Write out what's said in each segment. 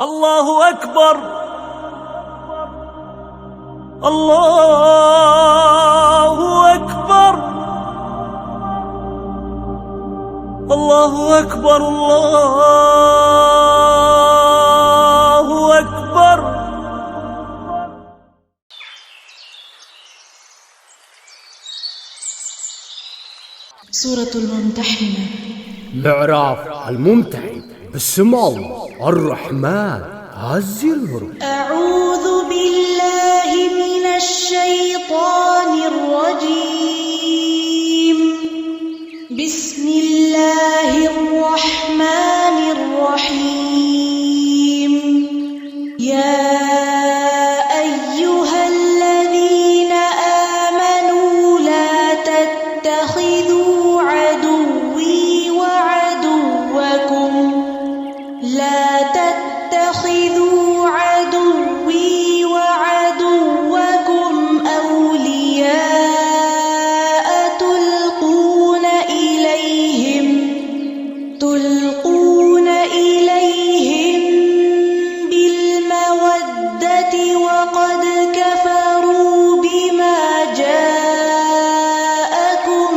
الله أكبر الله أكبر الله أكبر الله أكبر. سورة الممتحنة. معراف الممتحن بسم الله الرحمن الرحيم. أعوذ بالله من الشيطان الرجيم. بسم الله الرحمن الرحيم. يا أيها الذين آمنوا لا تتخذوا عدوي وعدوكم أولياء تلقون إليهم بالمودة وقد كفروا بما جاءكم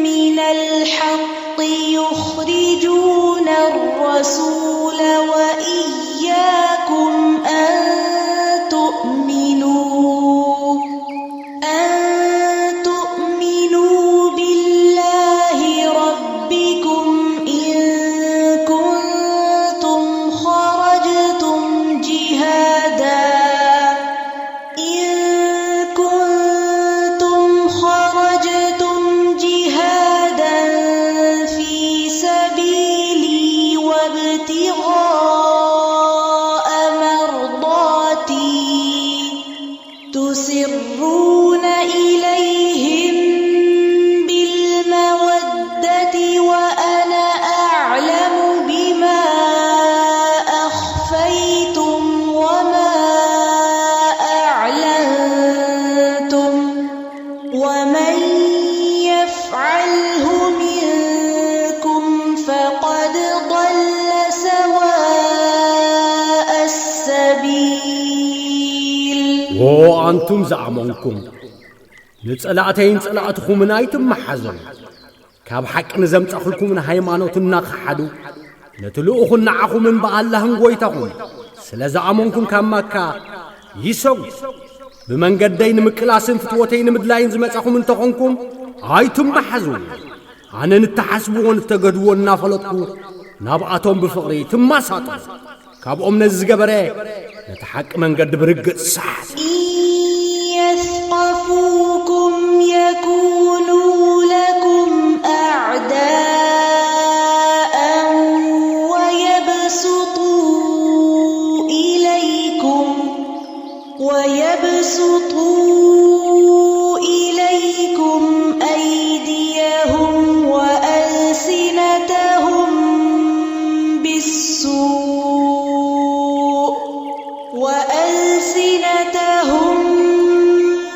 من الحق يخرجون الرسول وإياكم أن تؤمنوا بالله ربكم إن كنتم خرجتم جهادا في سبيلي وابتغاء مرضاتي تسرون إليهم بالمودة وأنا أعلم بما أخفيتم وما أعلنتم ومن يفعله منكم فقد ضل سواء السبيل. وأنتم زعمونكم نتسألاتين سألاتكم من أيتم محزن كاب حق نزمت أخلكم من هيمانوتنا خحدو نتلوخن نعخو من بألهن قويتكم سلا زعمونكم كاماكا يسو بمن قدين مكلاسن فتوتين مدلاين زمتأخو من تخونكم أيتم محزن أنا نتحسبون نتقدون نافلتكو نابعتهم بفقري تما ساتو كاب أمنا الزقبري نتحق من قد برقت ساعة. يثقفوكم يكونوا لكم أعداء ويبسطوا إليكم أيديهم وألسنتهم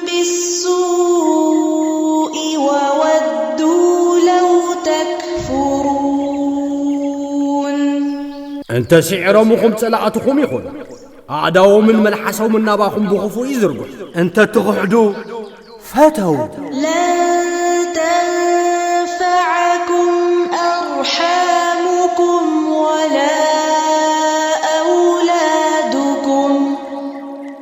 بالسوء وودوا لو تكفرون. أنت سعرمكم سلعتكم يخون أعداو من ملحسوا من نباكم بخفوا يزرقوا أنت تقعدوا فتوا لن تنفعكم أرحامكم ولا أولادكم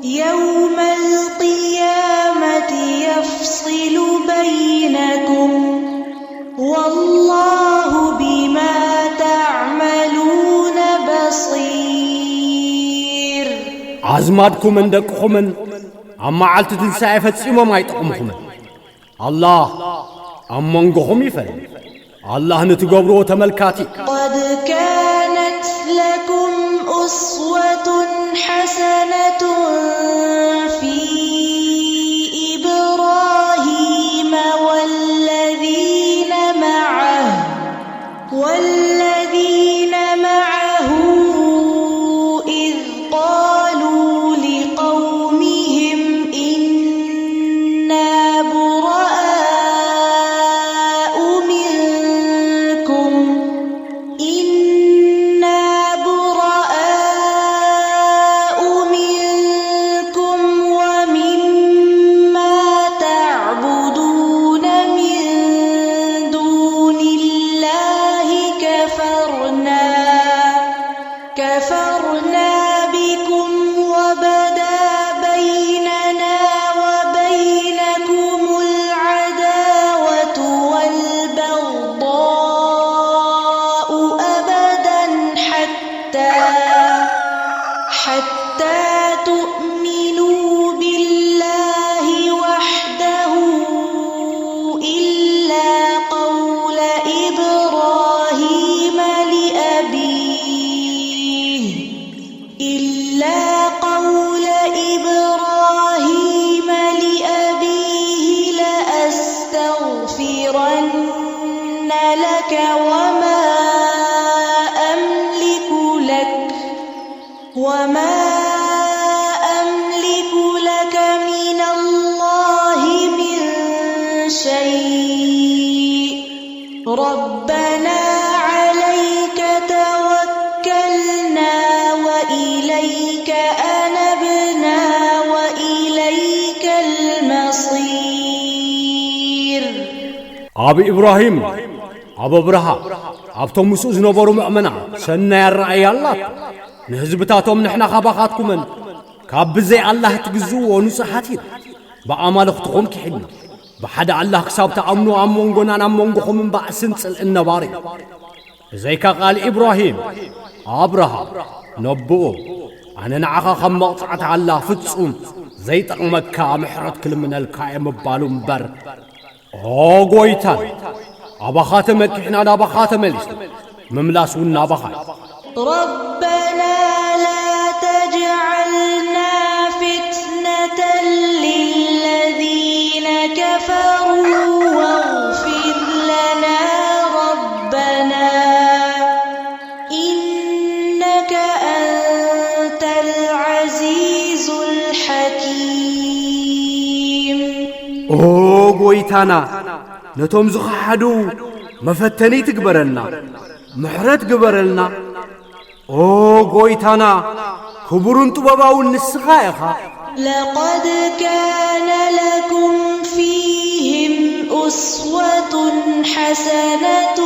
يوم القيامة يفصل بينكم والله بما تعملون بصير. عزماتكم عندكم أما علت تنسى فتسيما ما يتقمكم الله أمانكم يفعل الله نتقبروا تملكاتي. قد كانت لكم أسوة حسنة في إبراهيم والذين معه إذ قالوا لقومهم إنا كفرنا بكم وبدا بيننا وبينكم العداوة والبغضاء أبدا حتى تؤمنوا بالله وحده إلا قول إبراهيم لأبيه لأستغفرن لك وما أملك لك من الله من شيء ربنا عليك توكلنا وإليك أنبنا وإليك المصير. أبي إبراهيم أبو برها أبتم مسوز نبرو مؤمنا سنة الرأي الله نهزبتاتهم نحنا خباخاتكم كاب زي الله تجزو ونصحاتين بأمالختكم كحلنا بحد الله كساب تأمنوا أمونغنا أمونغكم من بأسن سل النباري زي قال إبراهيم أبرها نبو أنا نعخا خمقطعت الله فتسوم زي تقمكا محرت كل من الكائم بالو مبر قويتان أبا خاتمك إحنا أبا خاتم الإسلام مملاسونا أبا خاتم ربنا لا تجعلنا فتنة للذين كفروا واغفر لنا ربنا إنك أنت العزيز الحكيم. قويتانا نتوم زخحدو مفتني تكبرلنا محرت قبرلنا قويتانا كبرون طباباو النسخايخا لقد كان لكم فيهم أسوة حسنة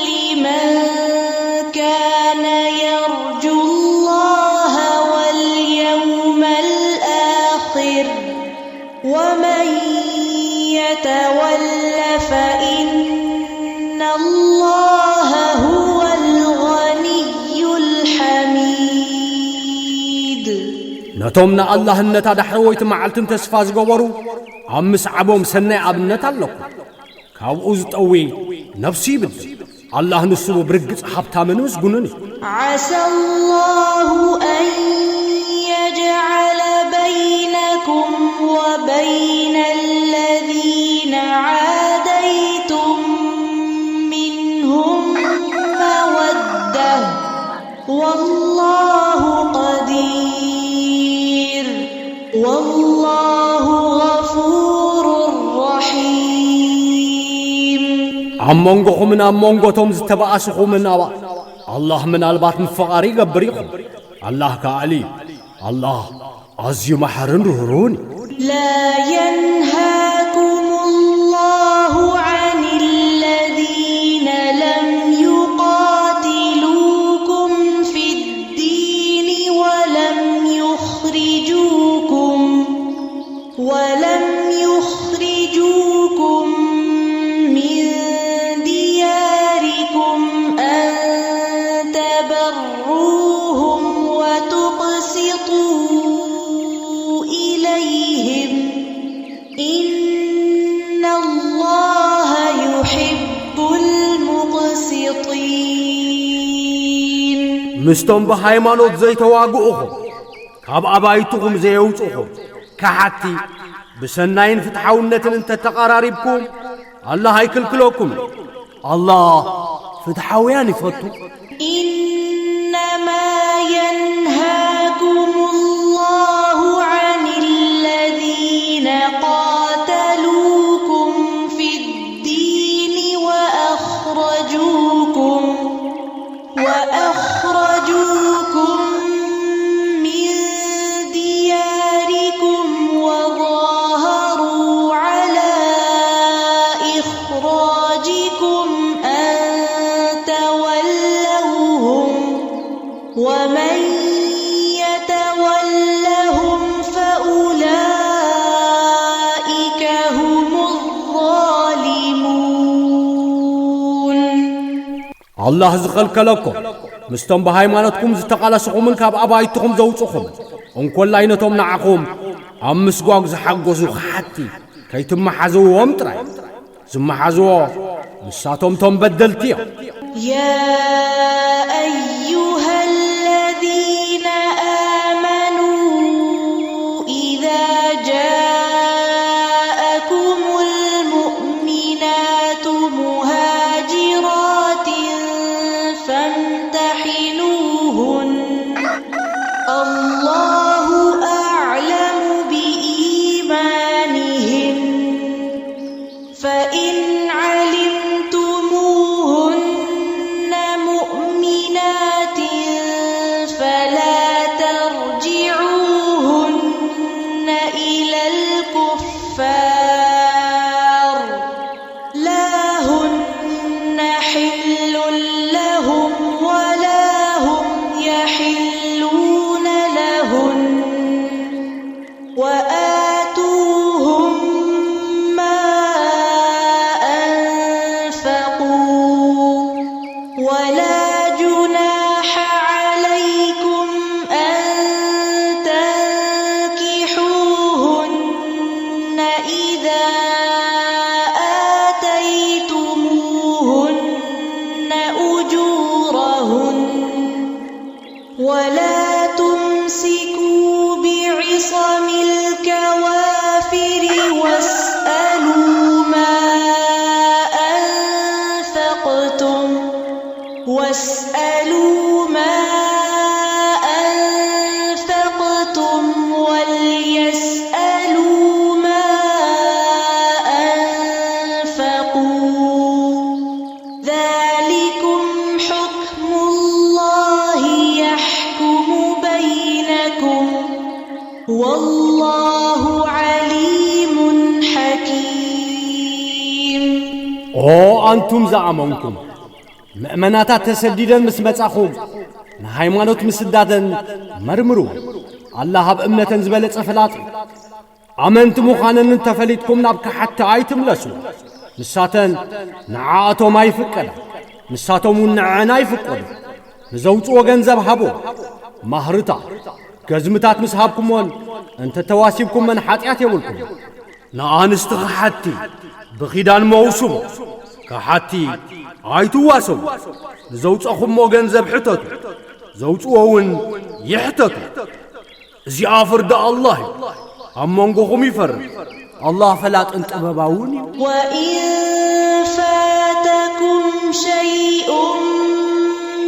لمن كان يرجو الله واليوم الآخر ومن يتول فإن الله هو الغني الحميد. نتومنا الله النتا دحرويت معلتن تسفاز قبرو أمس عبوم سنة أبنت اللكم كاوز طوي نفسي بد الله نسو برقص حبتا منوس قنني عسى الله أن يجعل بينكم وبين الذين عاديتم منهم مودة والله قدير والله غفور رحيم. أمونغو من أمونغو تومز تبأسخو من أبا الله من البات مفقاري قبريكم الله كالي الله أزيو محرن رهروني. لا ينهاكم الله عن الذين لم يقاتلوكم في الدين ولم يخرجوكم من دياركم أن تبروهم وتقسطوا إليهم إن الله يحب المقسطين. مستم بهايمانوت زي تواقعهم كاب أبايتكم زي يوتهم كحتي بسناين فتحاونتن انت تقراربكم الله هيكل كلوكم الله فتحاويان يفتو. إنما ينهاكم الله عن الذين قاتلوكم في الدين وأخرجوكم من دياركم وظاهروا على إخراجكم أن تولوهم ومن يتولهم فأولئك هم الظالمون. الله زخلكلكم مستم بهايمانتكم زتقالسكم من كاب أبايتكم زوجكم انكل لاينتهم نعكم أم مسقوق زحقوزو خاتي كيتم حزوهم تراي ثم حزوه مساتهم تم بدلتيهم. يا أيها الذين آمنوا إذا جاءكم المؤمنات مهاجرات فامتحنوهن الله أعلم بإيمانهن فإن علمتموهن مؤمنات فلا ترجعوهن إلى الكفار لا هن حل لهم ولا هم يحلون لهن وآتوهم ما أنفقوا ولا جناح عليكم أن تنكحوهن إذا آتيتموهن أجورهن ولا تمسكوا بعصم الكوافر واسألوا ما أنفقتم وليسألوا ما أنفقوا ذلكم حكم الله يحكم بينكم والله عليم حكيم. أنتم زعمونكم مأمناتات تسديدا مسمتاخم نهايمانوت مسدادن مرمرو الله بأمنة زبلت أفلاط أمنت مخانن تفليتكم نابك حتى عيتملسوا نساتن نعاتو ما يفكر نساتو منعنا يفكر نزوج وغنزب هبو مهرتا كزمتات مسحابكم ون أنت تواسيبكم من حاتيات يولكم نانستغ حتي بخيدان موسوم كحتي عايتو واسو زوج أخو موغن زب حتت زوج أون يحتت زي آفر دا الله أمونغوهم يفر الله فلا أنت أباباوني. وإن فاتكم شيء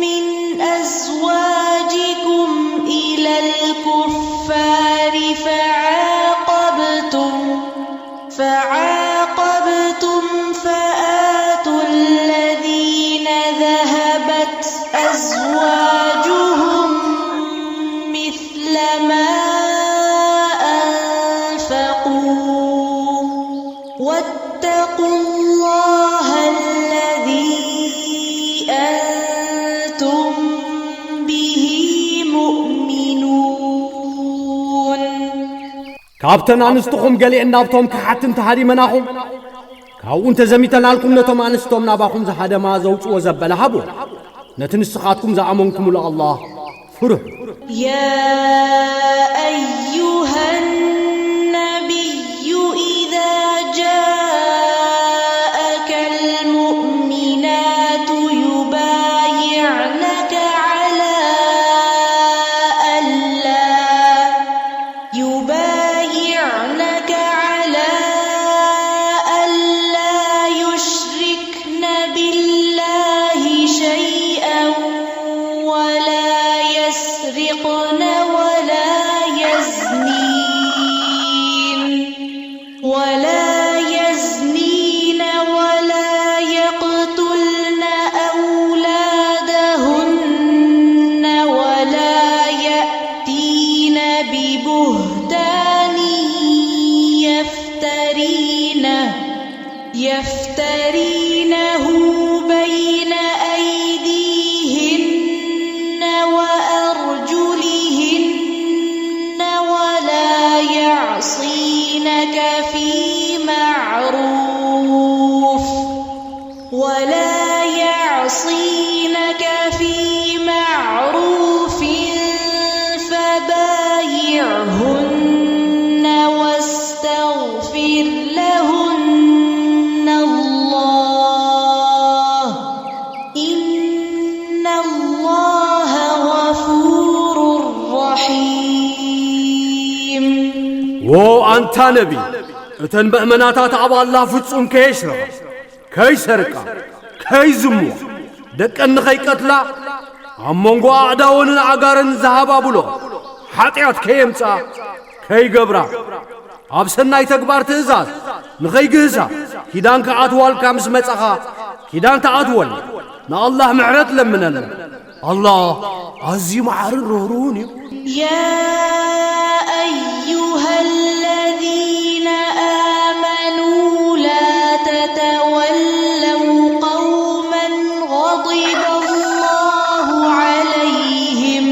من أزواجكم إلى الكفار فعاقبتم فآتوا الذين ذهبت أزواجهم مثل ما أنفقوا واتقوا الله الذي أنتم به مؤمنون. كابتن أنستخم قالي إن أبتهم كحتن تهاري مناخم كاو أنت زميتنا لكم نتم أنستهم ناباكم زحاد ما زوج وزبل هبو نتنسخاتكم زعمونكم الله فرح. يا أيها النبي إذا جاءك المؤمنات يبايعنك على ألا يشركن بالله شيئا ولا يسرقن ولا يزنين ولا يقتلن أولادهن ولا يأتين ببهتان يفترينه بين أيديهن وأرجلهن وأنت نبي أتن بأمناتات عبا الله فتسون كيشرا كي سرقا كي زمو دك أن خي قتلا عمونغو أعداون العقارن زهابا بلو حاتيات كي يمسا كي قبرا أبسنا يتكبار تهزاز نخي قهزا كيدان كعاتوال كامس متسخا كيدان تعاتوال نا الله معرت لمنا الله عزي معرن روروني يا أيها الذين آمنوا لا تتولوا قوما غضب الله عليهم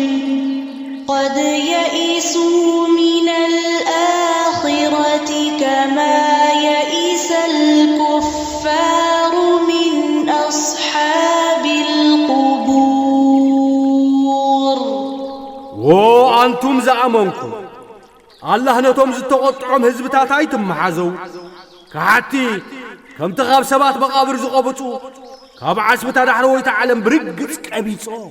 قد يئسوا من الآخرة كما يئس الكفار من أصحاب القبور وأنتم زعمونكم الله نتوم زتقطعهم هزبتات أيتم محازو كحتي كم تغاب سبات مقابر زقبتو كاب عسبتا دحرويت عالم برقص كبيصو